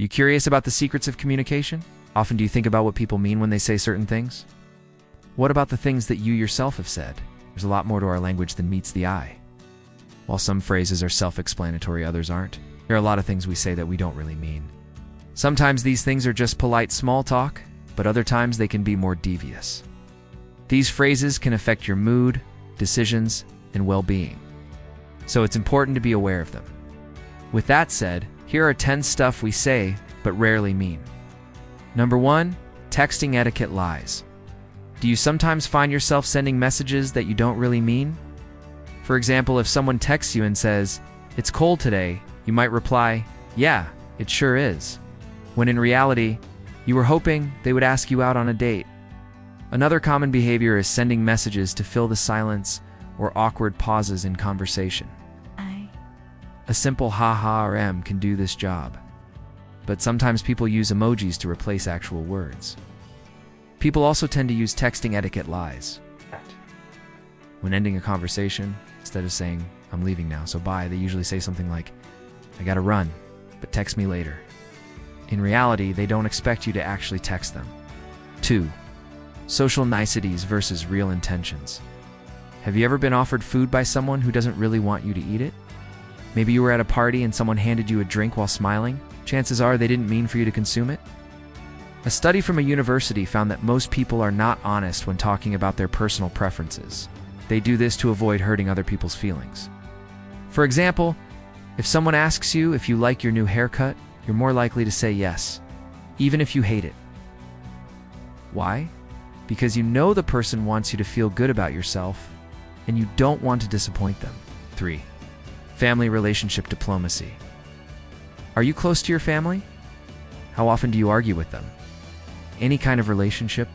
you curious about the secrets of communication? Often do you think about what people mean when they say certain things? What about the things that you yourself have said? There's a lot more to our language than meets the eye. While some phrases are self-explanatory, others aren't. There are a lot of things we say that we don't really mean. Sometimes these things are just polite small talk, but other times they can be more devious. These phrases can affect your mood, decisions, and well-being. So it's important to be aware of them. With that said, here are 10 stuff we say but rarely mean. Number 1, texting etiquette lies. Do you sometimes find yourself sending messages that you don't really mean? For example, if someone texts you and says, "It's cold today," you might reply, "Yeah, it sure is," when in reality, you were hoping they would ask you out on a date. Another common behavior is sending messages to fill the silence or awkward pauses in conversation. A simple haha or can do this job. But sometimes people use emojis to replace actual words. People also tend to use texting etiquette lies. When ending a conversation, instead of saying, "I'm leaving now, so bye," they usually say something like, "I gotta run, but text me later." In reality, they don't expect you to actually text them. 2. Social niceties versus real intentions. Have you ever been offered food by someone who doesn't really want you to eat it? Maybe you were at a party and someone handed you a drink while smiling. Chances are they didn't mean for you to consume it. A study from a university found that most people are not honest when talking about their personal preferences. They do this to avoid hurting other people's feelings. For example, if someone asks you if you like your new haircut, you're more likely to say yes, even if you hate it. Why? Because you know the person wants you to feel good about yourself, and you don't want to disappoint them. 3. Family relationship diplomacy. Are you close to your family? How often do you argue with them? Any kind of relationship,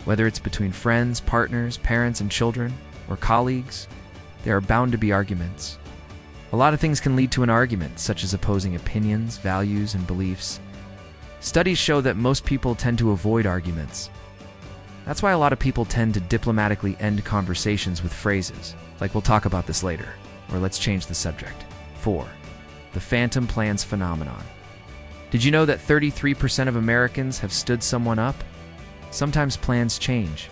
whether it's between friends, partners, parents and children, or colleagues, there are bound to be arguments. A lot of things can lead to an argument, such as opposing opinions, values, and beliefs. Studies show that most people tend to avoid arguments. That's why a lot of people tend to diplomatically end conversations with phrases, like "we'll talk about this later," or "let's change the subject." 4. The phantom plans phenomenon. Did you know that 33% of Americans have stood someone up? Sometimes plans change.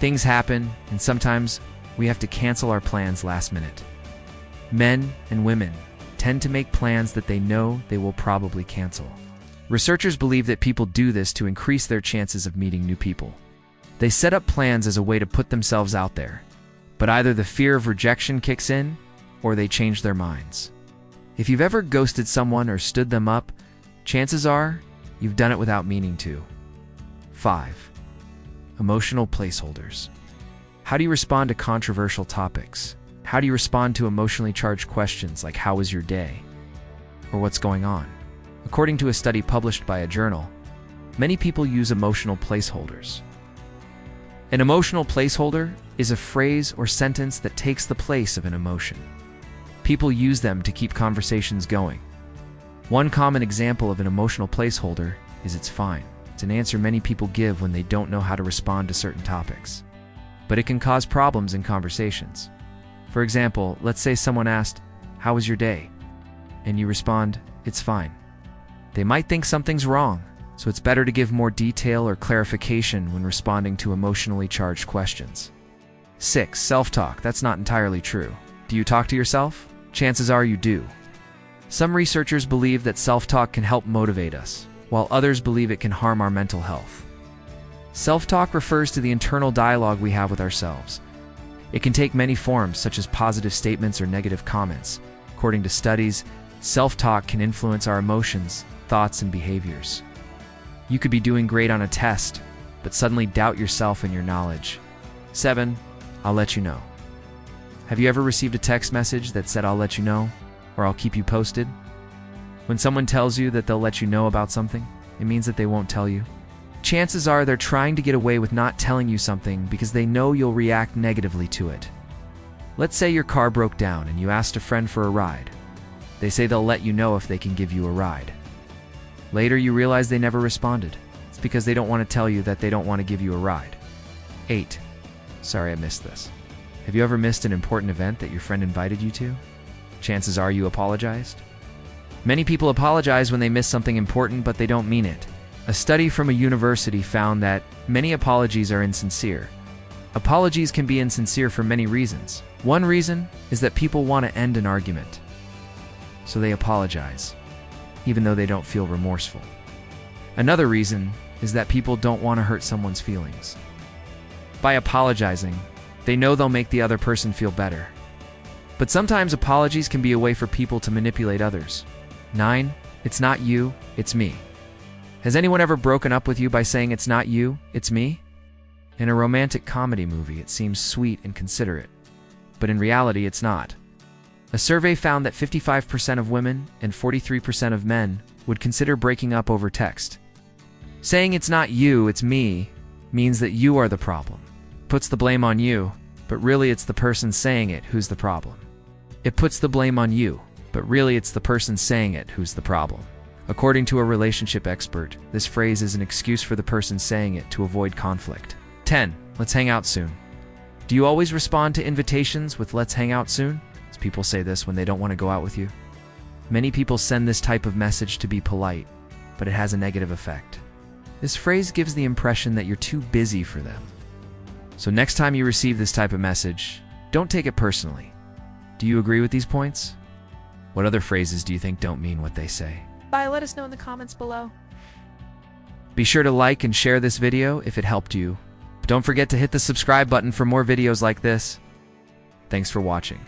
Things happen, and sometimes we have to cancel our plans last minute. Men and women tend to make plans that they know they will probably cancel. Researchers believe that people do this to increase their chances of meeting new people. They set up plans as a way to put themselves out there, but either the fear of rejection kicks in, or they change their minds. If you've ever ghosted someone or stood them up, chances are you've done it without meaning to. 5. Emotional placeholders. How do you respond to controversial topics? How do you respond to emotionally charged questions like "how was your day?" or "what's going on?" According to a study published by a journal, many people use emotional placeholders. An emotional placeholder is a phrase or sentence that takes the place of an emotion. People use them to keep conversations going. One common example of an emotional placeholder is "it's fine." It's an answer many people give when they don't know how to respond to certain topics. But it can cause problems in conversations. For example, let's say someone asked, "How was your day?" and you respond, "It's fine." They might think something's wrong, so it's better to give more detail or clarification when responding to emotionally charged questions. 6. Self-talk. That's not entirely true. Do you talk to yourself? Chances are you do. Some researchers believe that self-talk can help motivate us, while others believe it can harm our mental health. Self-talk refers to the internal dialogue we have with ourselves. It can take many forms, such as positive statements or negative comments. According to studies, self-talk can influence our emotions, thoughts, and behaviors. You could be doing great on a test, but suddenly doubt yourself and your knowledge. 7. I'll let you know. Have you ever received a text message that said "I'll let you know," or "I'll keep you posted"? When someone tells you that they'll let you know about something, it means that they won't tell you. Chances are they're trying to get away with not telling you something because they know you'll react negatively to it. Let's say your car broke down and you asked a friend for a ride. They say they'll let you know if they can give you a ride. Later you realize they never responded. It's because they don't want to tell you that they don't want to give you a ride. 8. Sorry I missed this. Have you ever missed an important event that your friend invited you to? Chances are you apologized. Many people apologize when they miss something important, but they don't mean it. A study from a university found that many apologies are insincere. Apologies can be insincere for many reasons. One reason is that people want to end an argument, so they apologize, even though they don't feel remorseful. Another reason is that people don't want to hurt someone's feelings. By apologizing, they know they'll make the other person feel better. But sometimes apologies can be a way for people to manipulate others. 9. It's not you, it's me. Has anyone ever broken up with you by saying it's not you, it's me? In a romantic comedy movie, it seems sweet and considerate, but in reality, it's not. A survey found that 55% of women and 43% of men would consider breaking up over text. Saying it's not you, it's me means that you are the problem. Puts the blame on you, but really it's the person saying it who's the problem. It puts the blame on you, but really it's the person saying it who's the problem. According to a relationship expert, this phrase is an excuse for the person saying it to avoid conflict. 10. Let's hang out soon. Do you always respond to invitations with "let's hang out soon"? As people say this when they don't want to go out with you. Many people send this type of message to be polite, but it has a negative effect. This phrase gives the impression that you're too busy for them. So next time you receive this type of message, don't take it personally. Do you agree with these points? What other phrases do you think don't mean what they say? Bye, let us know in the comments below. Be sure to like and share this video if it helped you. Don't forget to hit the subscribe button for more videos like this. Thanks for watching.